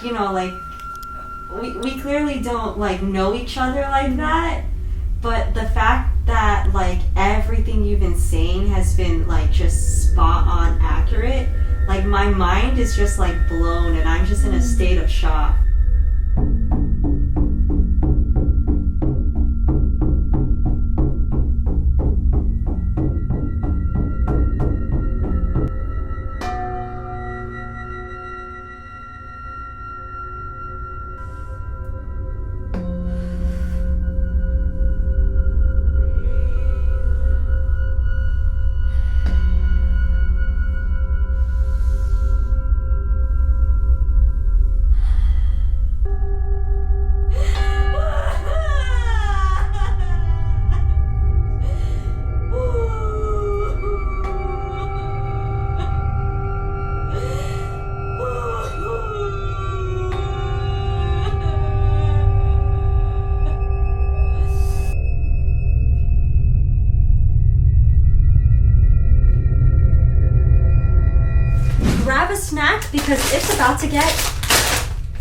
You know, like, we clearly don't, like, know each other like that, but the fact that, like, everything you've been saying has been, like, just spot on accurate, like, my mind is just, like, blown, and I'm just in a state of shock. Grab a snack because it's about to get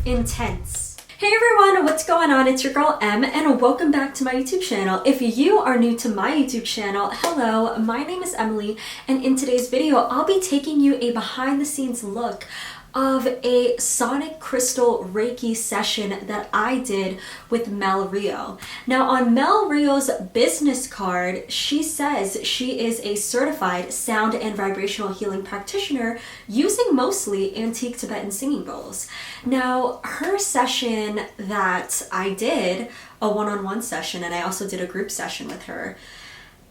intense. Hey everyone, what's going on? It's your girl Em and welcome back to my YouTube channel. If you are new to my YouTube channel, hello, my name is Emily, and in today's video I'll be taking you a behind the scenes look of a sonic crystal Reiki session that I did with Mel Rio. Now on Mel Rio's business card, she says she is a certified sound and vibrational healing practitioner using mostly antique Tibetan singing bowls. Now her session that I did, a one-on-one session, and I also did a group session with her,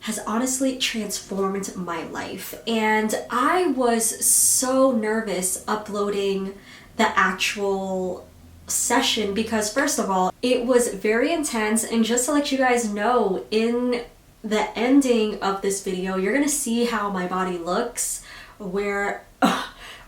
has honestly transformed my life. And I was so nervous uploading the actual session because, first of all, it was very intense. And just to let you guys know, in the ending of this video, you're gonna see how my body looks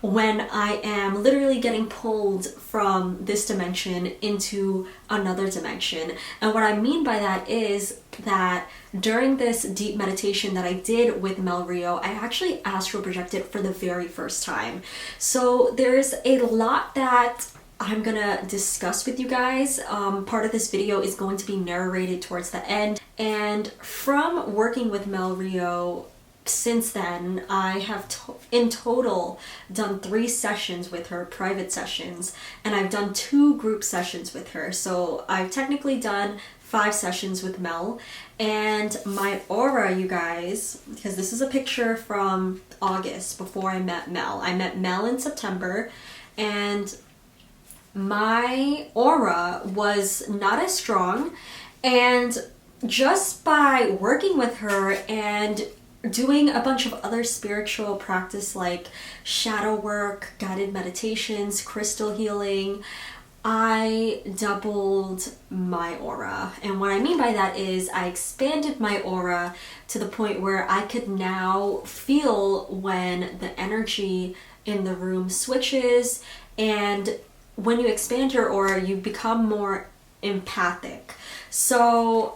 when I am literally getting pulled from this dimension into another dimension. And what I mean by that is that during this deep meditation that I did with Mel Rio, I actually astral projected for the very first time. So there's a lot that I'm gonna discuss with you guys. Part of this video is going to be narrated towards the end. And from working with Mel Rio, since then, I have in total done 3 sessions with her, private sessions, and I've done 2 group sessions with her. So I've technically done 5 sessions with Mel. And my aura, you guys, because this is a picture from August before I met Mel. I met Mel in September, and my aura was not as strong. And just by working with her and doing a bunch of other spiritual practice like shadow work, guided meditations, crystal healing, I doubled my aura. And what I mean by that is I expanded my aura to the point where I could now feel when the energy in the room switches. And when you expand your aura, you become more empathic. So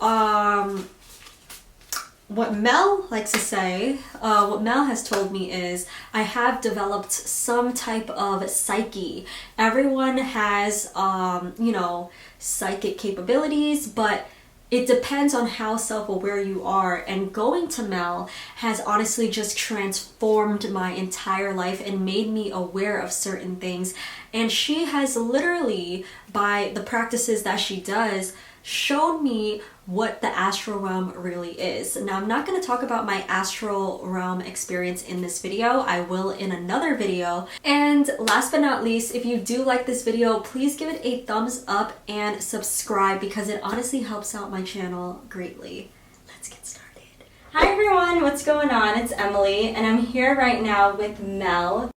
what Mel likes to say, what Mel has told me is I have developed some type of psyche. Everyone has, you know, psychic capabilities, but it depends on how self-aware you are. And going to Mel has honestly just transformed my entire life and made me aware of certain things. And she has literally, by the practices that she does, showed me what the astral realm really is. Now, I'm not going to talk about my astral realm experience in this video. I will in another video. And last but not least, if you do like this video, please give it a thumbs up and subscribe because it honestly helps out my channel greatly. Let's get started. Hi everyone, what's going on? It's Emily, and I'm here right now with Mel,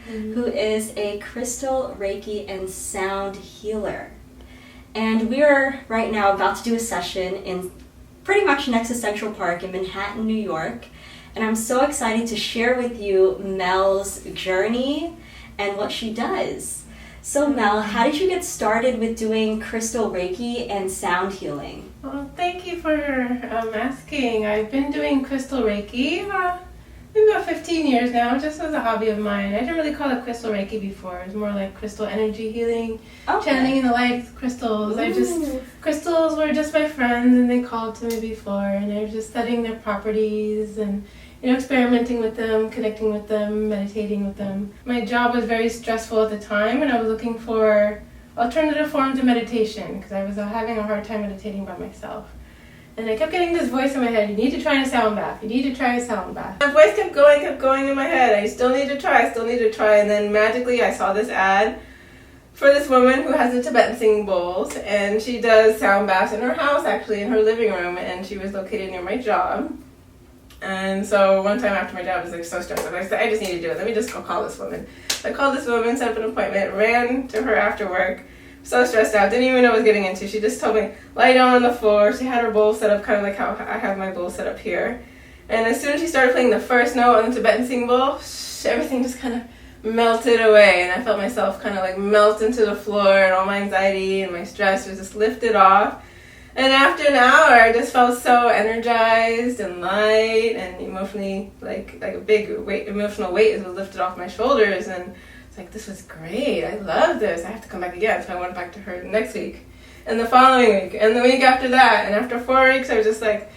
who is a crystal Reiki and sound healer. And we are right now about to do a session in pretty much next to Central Park in Manhattan, New York. And I'm so excited to share with you Mel's journey and what she does. So Mel, how did you get started with doing crystal Reiki and sound healing? Well, thank you for asking. I've been doing crystal Reiki maybe about 15 years now, just as a hobby of mine. I didn't really call it crystal Reiki before. It was more like crystal energy healing, channeling in the light with crystals. Crystals were just my friends, and they called to me before, and I was just studying their properties and experimenting with them, connecting with them, meditating with them. My job was very stressful at the time, and I was looking for alternative forms of meditation because I was having a hard time meditating by myself. And I kept getting this voice in my head, you need to try a sound bath, you need to try a sound bath. The voice kept going in my head, I still need to try, and then magically I saw this ad for this woman who has the Tibetan singing bowls, and she does sound baths in her house, actually, in her living room, and she was located near my job. And so one time after my job, I was like so stressed, I said, I just need to do it, let me just go call this woman. So I called this woman, set up an appointment, ran to her after work, so stressed out, didn't even know what I was getting into. She just told me, lie down on the floor. She had her bowl set up kind of like how I have my bowl set up here. And as soon as she started playing the first note on the Tibetan singing bowl, everything just kind of melted away. And I felt myself kind of like melt into the floor, and all my anxiety and my stress was just lifted off. And after an hour, I just felt so energized and light and emotionally, like a big emotional weight was lifted off my shoulders. And like, this was great, I love this, I have to come back again. So I went back to her next week, and the following week, and the week after that, and after 4 weeks I was just like,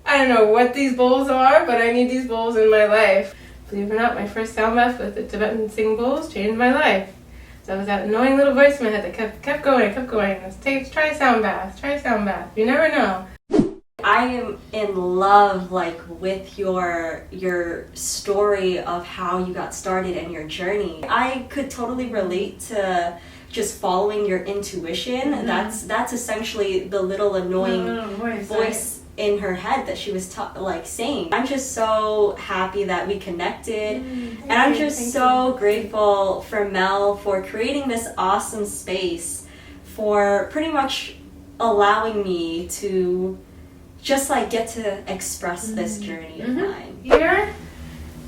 I don't know what these bowls are, but I need these bowls in my life. Believe it or not, my first sound bath with the Tibetan singing bowls changed my life. So it was that annoying little voice in my head that kept going. Try a sound bath, you never know. I am in love with your story of how you got started and your journey. I could totally relate to just following your intuition. Mm-hmm. That's essentially the little annoying voice in her head that she was saying. I'm just so happy that we connected, and I'm just so grateful for Mel for creating this awesome space, for pretty much allowing me to just get to express this journey of mine. Here,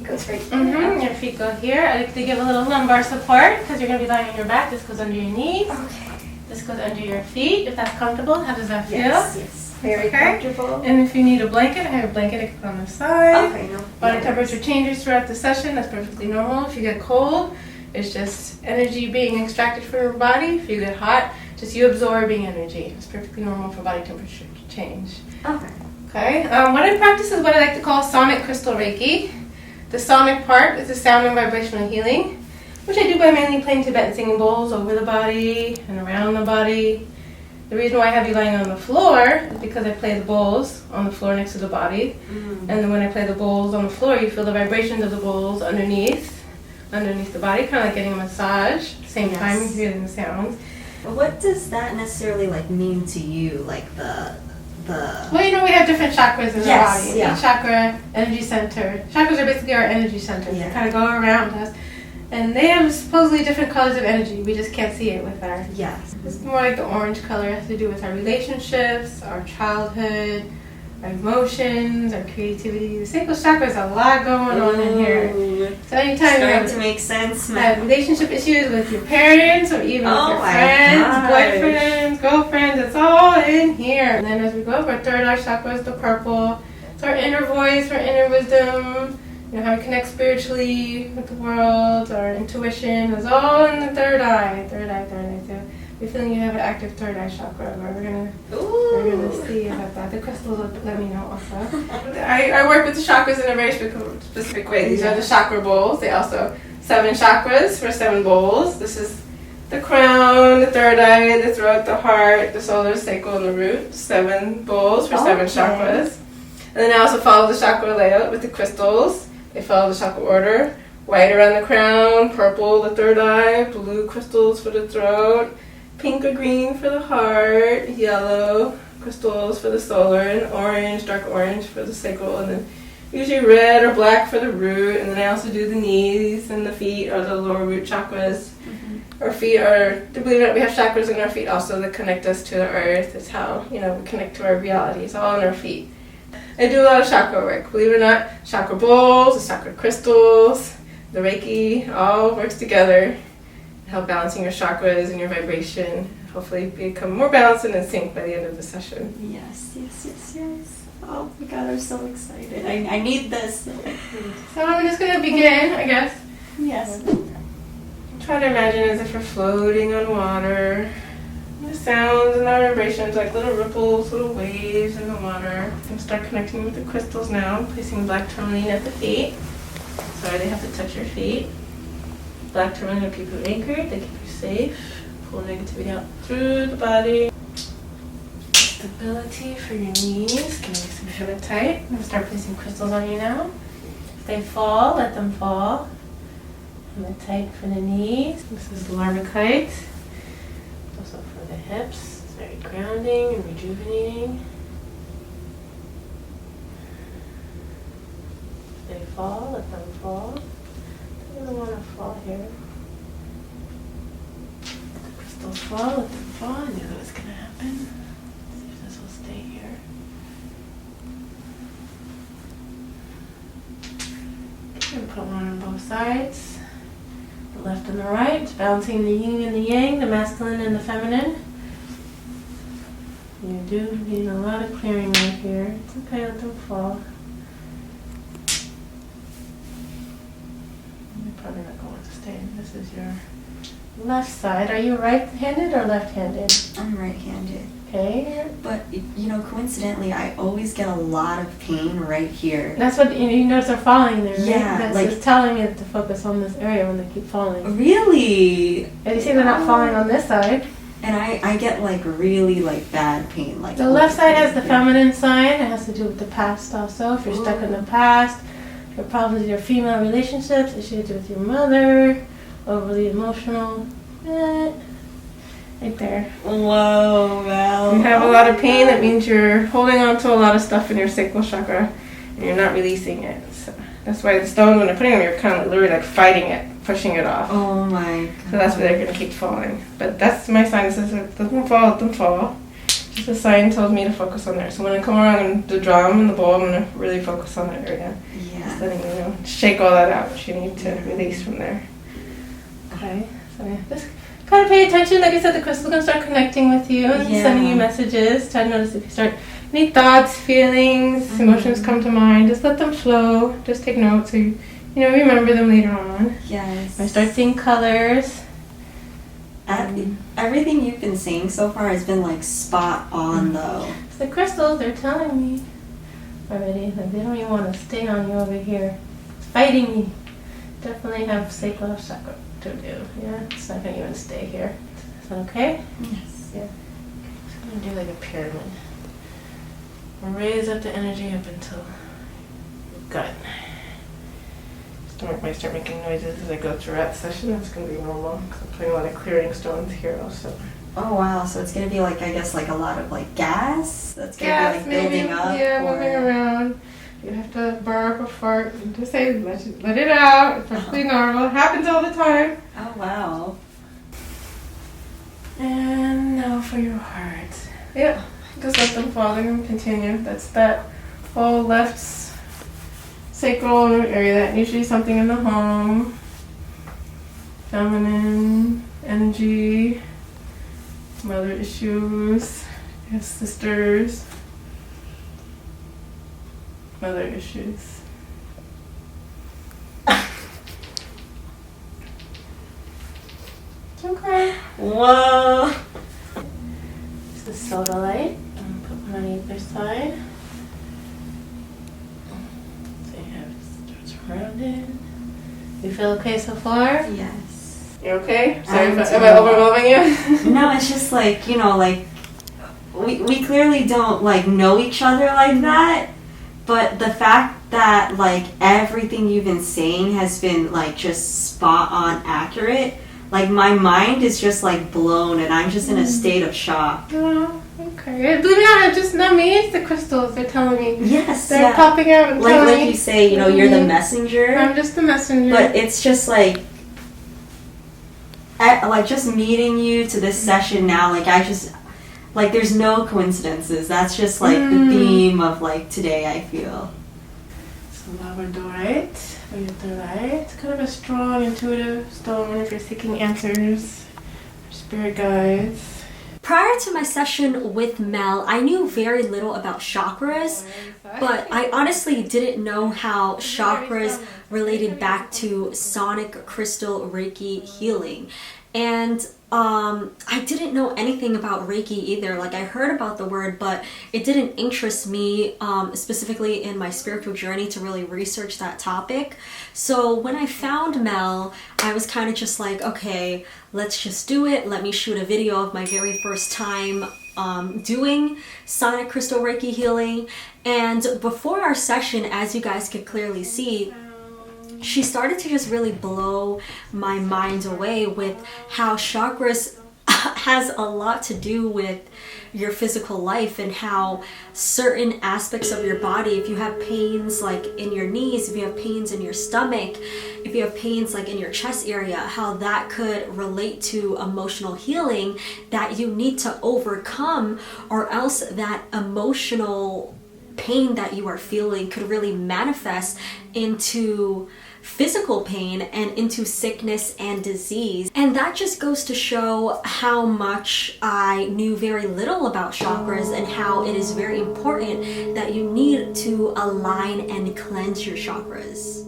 it goes right here. Your feet go here. I like to give a little lumbar support because you're going to be lying on your back. This goes under your knees. Okay. This goes under your feet, if that's comfortable. How does that feel? Yes. Very comfortable. And if you need a blanket, I have a blanket I can put on the side. Okay, no. Body temperature changes throughout the session. That's perfectly normal. If you get cold, it's just energy being extracted from your body. If you get hot, just you absorbing energy. It's perfectly normal for body temperature to change. Okay. What I practice is what I like to call sonic crystal Reiki. The sonic part is the sound and vibrational healing, which I do by mainly playing Tibetan singing bowls over the body and around the body. The reason why I have you lying on the floor is because I play the bowls on the floor next to the body. And then when I play the bowls on the floor, you feel the vibrations of the bowls underneath the body, kind of like getting a massage. At the same time, you're hearing the sounds. What does that necessarily mean to you? Well, we have different chakras in our body. Yeah. Each chakra, energy center. Chakras are basically our energy centers. They kind of go around us. And they have supposedly different colors of energy. We just can't see it with our... Yes. It's more like the orange color. It has to do with our relationships, our childhood, our emotions, our creativity. The sacral chakra has a lot going on in here. So anytime you have to make sense, relationship issues with your parents or even with your friends, boyfriends, girlfriends, it's all in here. And then as we go up, our third eye chakra is the purple. It's our inner voice, our inner wisdom, how we connect spiritually with the world, our intuition is all in the third eye. So we're feeling you have an active third eye chakra. We're gonna see about that. The crystals will let me know also. I work with the chakras in a very specific way. These are the chakra bowls. They also 7 chakras for 7 bowls. This is the crown, the third eye, the throat, the heart, the solar, sacral, and the root. 7 bowls for 7 chakras. And then I also follow the chakra layout with the crystals. They follow the chakra order. White around the crown, purple the third eye, blue crystals for the throat, pink or green for the heart, yellow crystals for the solar, and orange, dark orange for the sacral, and then usually red or black for the root. And then I also do the knees and the feet or the lower root chakras. Our feet are, believe it or not, we have chakras in our feet also that connect us to the earth. It's how, we connect to our reality. It's all in our feet. I do a lot of chakra work. Believe it or not, chakra bowls, the chakra crystals, the Reiki, all works together to help balancing your chakras and your vibration. Hopefully become more balanced and in sync by the end of the session. Yes. Oh my god, I'm so excited. I need this. So I'm just going to begin, I guess. Yes. Try to imagine as if you're floating on water. The sounds and the vibrations, like little ripples, little waves in the water. And start connecting with the crystals now. Placing black tourmaline at the feet. Sorry, they have to touch your feet. Black tourmaline will keep you anchored. They keep you safe. Pull negativity out through the body. Stability for your knees. Can you some shoulders tight? I'm going to start placing crystals on you now. If they fall, let them fall. And the tight for the knees. This is larvikite. Also for the hips. It's very grounding and rejuvenating. If they fall, let them fall. They don't want to fall here. If the crystals fall, let them fall. I knew that was going to happen. Let's see if this will stay here. I'm going to put one on both sides. The left and the right, balancing the yin and the yang, the masculine and the feminine. You do need a lot of clearing right here. It's okay, let them fall. You're probably not going to stay. This is your left side. Are you right-handed or left-handed? I'm right-handed. Okay. But, you know, coincidentally, I always get a lot of pain right here. That's what, you notice they're falling there, right? Yeah, That's like, just telling me to focus on this area when they keep falling. Really? And you see they're not falling on this side. And I get like really like bad pain. Like The left side has the feminine side. It has to do with the past also. If you're stuck in the past, your problems with your female relationships, issues with your mother, overly emotional. Right there. Whoa, Mel. You have a lot of pain. That means you're holding on to a lot of stuff in your sacral chakra and you're not releasing it. So that's why the stones, when they're putting them, you're kind of literally like fighting it, pushing it off. Oh my god. So that's why they're going to keep falling. But that's my sign. It says, let them fall, let them fall. Just a sign tells me to focus on there. So when I come around the drum and the bowl, I'm going to really focus on that area. Yeah. Just letting you know, shake all that out, which you need to release from there. Okay, so yeah, just kind of pay attention. Like I said, the crystal's going to start connecting with you and sending you messages. Try to notice if you start any thoughts, feelings, emotions come to mind. Just let them flow. Just take notes so you remember them later on. Yes. I start seeing colors. Everything you've been saying so far has been like spot on though. It's the crystals, they're telling me already. Like they don't even want to stay on you over here. It's fighting me. Definitely have sacral chakra to do. Yeah, it's not going to even stay here. Is that okay? Yes. Yeah. I'm going to do like a pyramid. Raise up the energy up until your gut. Stomach might start making noises as I go throughout the session. That's going to be normal because I'm putting a lot of clearing stones here also. Oh wow, so it's going to be like, I guess, like a lot of like gas that's going to be like building up? Yeah, moving around. You have to burp or fart and just say, let it out. It's perfectly normal. It happens all the time. Oh wow. And now for your heart. Yeah, just let them fall. They're going to continue. That's that whole left sacral area. That usually something in the home. Feminine energy. Mother issues. Yes, sisters. Mother issues. It's okay. Whoa. This is soda light. I'm put one on either side. So you have starts rounded. You feel okay so far? Yes. You okay? Sorry, am I overwhelming you? No, it's just like, like we clearly don't like know each other like that. But the fact that like everything you've been saying has been like just spot on accurate, like my mind is just like blown and I'm just in a state of shock. Oh, okay. Believe it or not, it's just not me, it's the crystals. They're telling me. Yes, They're popping out and telling me. Like you say, you're the messenger. I'm just the messenger. But it's just like just meeting you to this session now, like there's no coincidences. That's just like the theme of like today, I feel. So labradorite, it's kind of a strong, intuitive stone if you're seeking answers, spirit guides. Prior to my session with Mel, I knew very little about chakras, but I honestly didn't know how chakras related back to sonic crystal Reiki healing. And I didn't know anything about Reiki either. Like, I heard about the word, but it didn't interest me specifically in my spiritual journey to really research that topic. So when I found Mel, I was kind of just like, okay, let's just do it. Let me shoot a video of my very first time doing sonic crystal Reiki healing. And before our session, as you guys could clearly see, she started to just really blow my mind away with how chakras has a lot to do with your physical life, and how certain aspects of your body, if you have pains like in your knees, if you have pains in your stomach, if you have pains like in your chest area, how that could relate to emotional healing that you need to overcome, or else that emotional pain that you are feeling could really manifest into physical pain and into sickness and disease. And that just goes to show how much I knew very little about chakras, and how it is very important that you need to align and cleanse your chakras.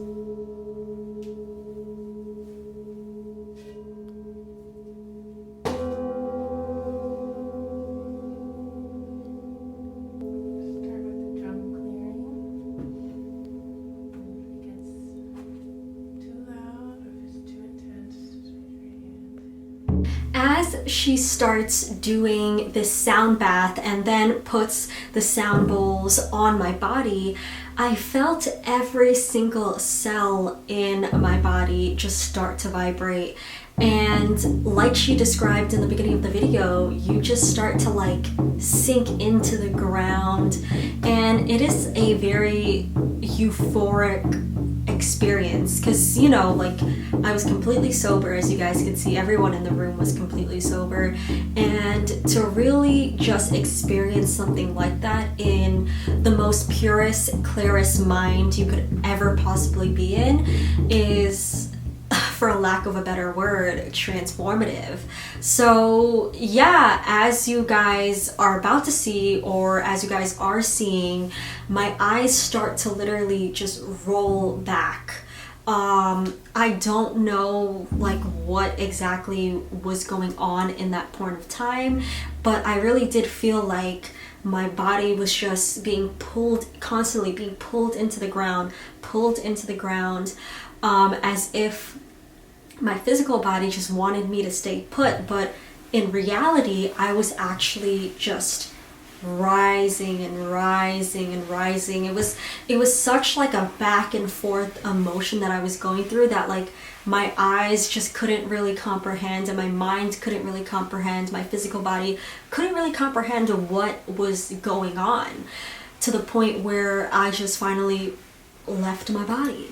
As she starts doing this sound bath and then puts the sound bowls on my body, I felt every single cell in my body just start to vibrate. And like she described in the beginning of the video, you just start to like sink into the ground, and it is a very euphoric experience, because, you know, like, I was completely sober. As you guys could see, everyone in the room was completely sober, and to really just experience something like that in the most purest, clearest mind you could ever possibly be in is, for a lack of a better word, transformative. So yeah, as you guys are about to see, or as you guys are seeing, my eyes start to literally just roll back. I don't know like what exactly was going on in that point of time, but I really did feel like my body was just being pulled, constantly being pulled into the ground, as if my physical body just wanted me to stay put, but in reality, I was actually just rising and rising and rising. It was such like a back and forth emotion that I was going through, that like my eyes just couldn't really comprehend, and my mind couldn't really comprehend, my physical body couldn't really comprehend what was going on, to the point where I just finally left my body.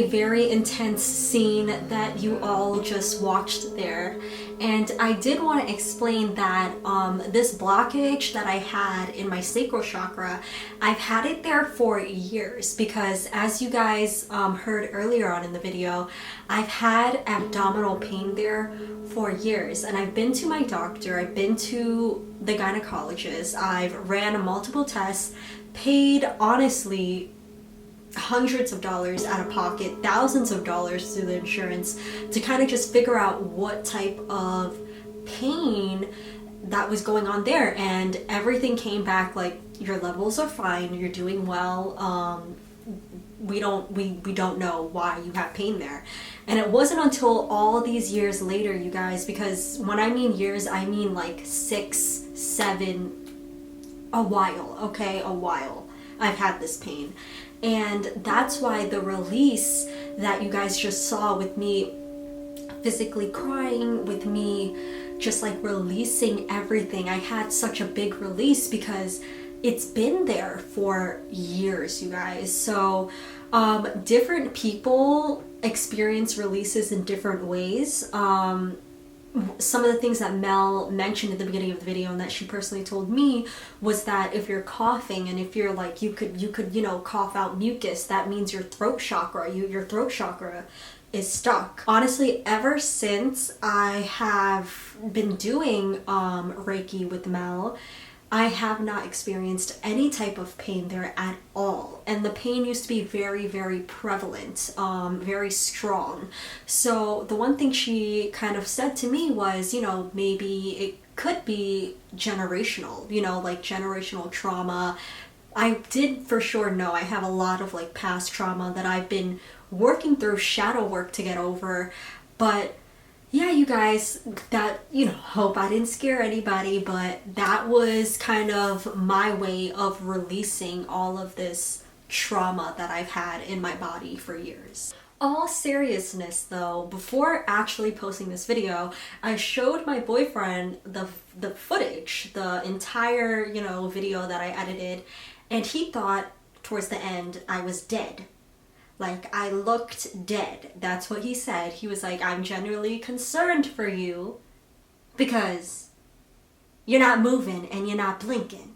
a very intense scene that you all just watched there. And I did want to explain that this blockage that I had in my sacral chakra, I've had it there for years because, as you guys heard earlier on in the video, I've had abdominal pain there for years. And I've been to my doctor, I've been to the gynecologist, I've ran multiple tests, paid honestly hundreds of dollars out of pocket, thousands of dollars through the insurance to kind of just figure out what type of pain that was going on there. And everything came back like, your levels are fine, you're doing well, we don't know why you have pain there. And it wasn't until all these years later, you guys, because when I mean years, I mean like 6, 7, a while, okay, a while I've had this pain. And that's why the release that you guys just saw with me physically crying, with me just like releasing everything, I had such a big release because it's been there for years, you guys. So different people experience releases in different ways. Some of the things that Mel mentioned at the beginning of the video and that she personally told me was that if you're coughing and if you're like, you could cough out mucus, that means your throat chakra, your throat chakra is stuck. Honestly, ever since I have been doing Reiki with Mel, I have not experienced any type of pain there at all. And the pain used to be very, very prevalent, very strong. So the one thing she kind of said to me was, maybe it could be generational, like generational trauma. I did for sure know I have a lot of like past trauma that I've been working through shadow work to get over. But yeah, you guys, that, hope I didn't scare anybody, but that was kind of my way of releasing all of this trauma that I've had in my body for years. All seriousness though, before actually posting this video, I showed my boyfriend the footage, the entire, video that I edited, and he thought towards the end I was dead. Like, I looked dead. That's what he said. He was like, I'm genuinely concerned for you because you're not moving and you're not blinking.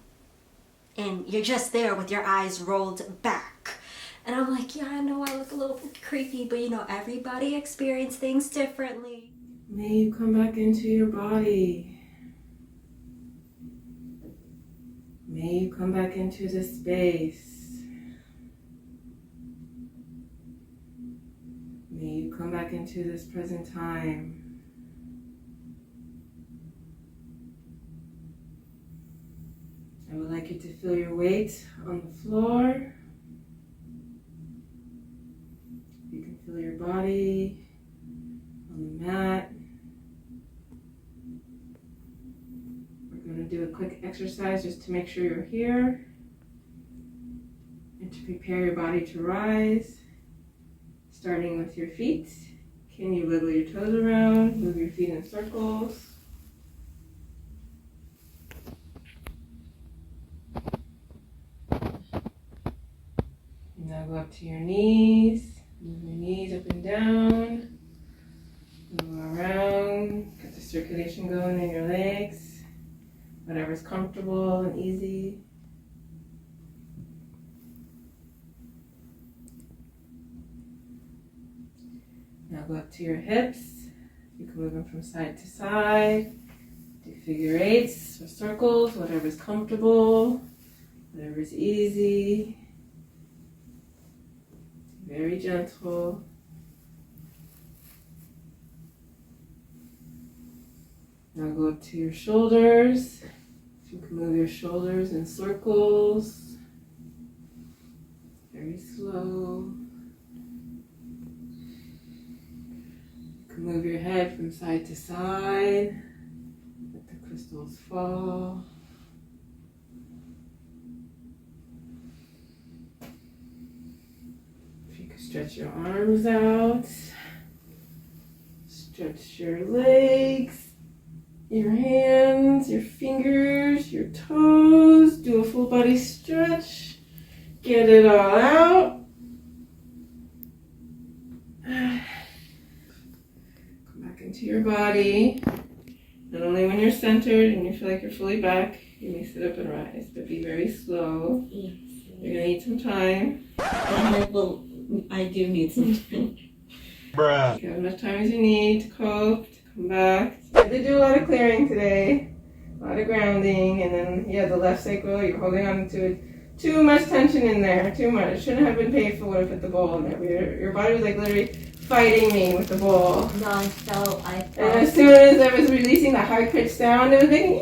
And you're just there with your eyes rolled back. And I'm like, yeah, I know I look a little creepy, but everybody experiences things differently. May you come back into your body. May you come back into this space. May you come back into this present time. I would like you to feel your weight on the floor. You can feel your body on the mat. We're going to do a quick exercise just to make sure you're here and to prepare your body to rise. Starting with your feet. Can you wiggle your toes around? Move your feet in circles. Now go up to your knees. Move your knees up and down. Move around. Get the circulation going in your legs. Whatever's comfortable and easy. Now go up to your hips. You can move them from side to side. Do figure eights or circles, whatever's comfortable, whatever's easy. Very gentle. Now go up to your shoulders. You can move your shoulders in circles. Very slow. Move your head from side to side. Let the crystals fall. If you could stretch your arms out. Stretch your legs, your hands, your fingers, your toes. Do a full body stretch. Get it all out. your body. And only when you're centered and you feel like you're fully back, you may sit up and rise. But be very slow. Yes. You're going to need some time. I do need some time. Bruh. Take as much time as you need to cope, to come back. I did do a lot of clearing today. A lot of grounding. And then, the left sacral, you're holding on to it. Too much tension in there. Too much. It shouldn't have been painful when I put the ball in there. Your body was like literally fighting me with the ball. No, I felt. And as soon as I was releasing the high-pitched sound, it was making.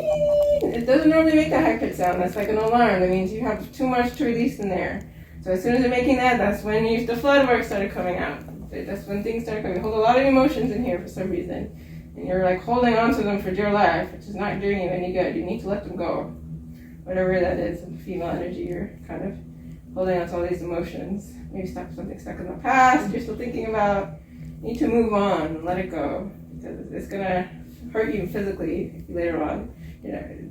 It doesn't normally make that high-pitched sound. That's like an alarm. That means you have too much to release in there. So as soon as you're making that, that's when the flood work started coming out. That's when things started coming. You hold a lot of emotions in here for some reason. And you're like holding on to them for dear life, which is not doing you any good. You need to let them go. Whatever that is, female energy, you're kind of holding on to all these emotions. Maybe something stuck in the past you're still thinking about. You need to move on and let it go. Because it's going to hurt you physically later on.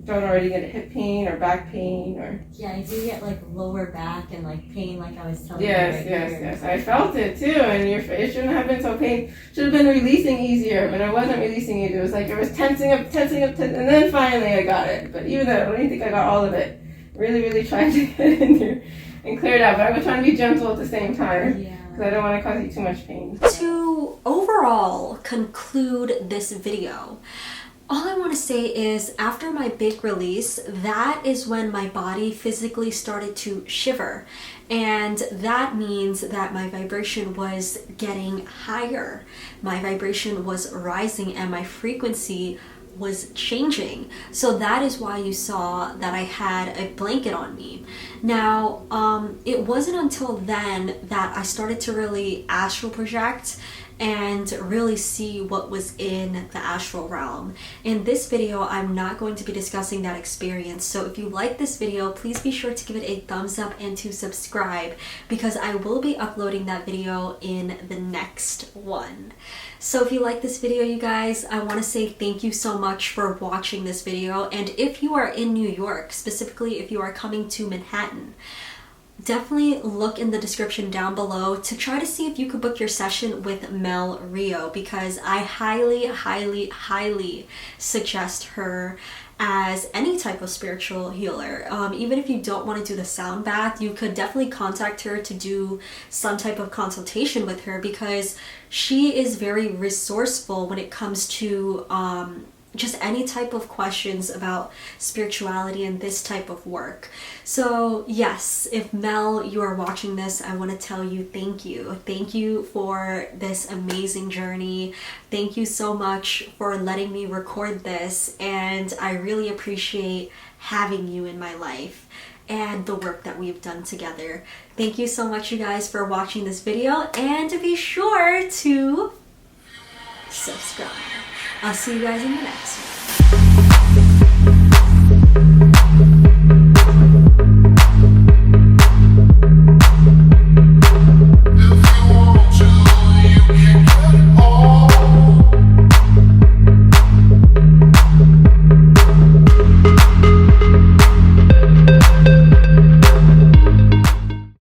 Don't already get a hip pain or back pain or... Yeah, I do get like lower back and like pain like I was telling you. Yes. I felt it too, and it shouldn't have been so painful. Should have been releasing easier, but I wasn't releasing it. It was like it was tensing up, and then finally I got it. But even though I don't even think I got all of it, really, really tried to get in there and clear it out. But I was trying to be gentle at the same time. Yeah. Because I don't want to cause you too much pain. To overall conclude this video, all I want to say is after my big release, that is when my body physically started to shiver. And that means that my vibration was getting higher. My vibration was rising and my frequency was changing. So that is why you saw that I had a blanket on me. Now, it wasn't until then that I started to really astral project and really see what was in the astral realm. In this video, I'm not going to be discussing that experience. So if you like this video, please be sure to give it a thumbs up and to subscribe because I will be uploading that video in the next one. So if you like this video, you guys, I want to say thank you so much for watching this video. And if you are in New York, specifically if you are coming to Manhattan, definitely look in the description down below to try to see if you could book your session with Mel Rio because I highly, highly, highly suggest her as any type of spiritual healer. Even if you don't want to do the sound bath, you could definitely contact her to do some type of consultation with her because she is very resourceful when it comes to just any type of questions about spirituality and this type of work. So yes, if Mel, you are watching this, I want to tell you thank you. Thank you for this amazing journey. Thank you so much for letting me record this, and I really appreciate having you in my life and the work that we've done together. Thank you so much, you guys, for watching this video, and be sure to subscribe. I'll see you guys in the next one.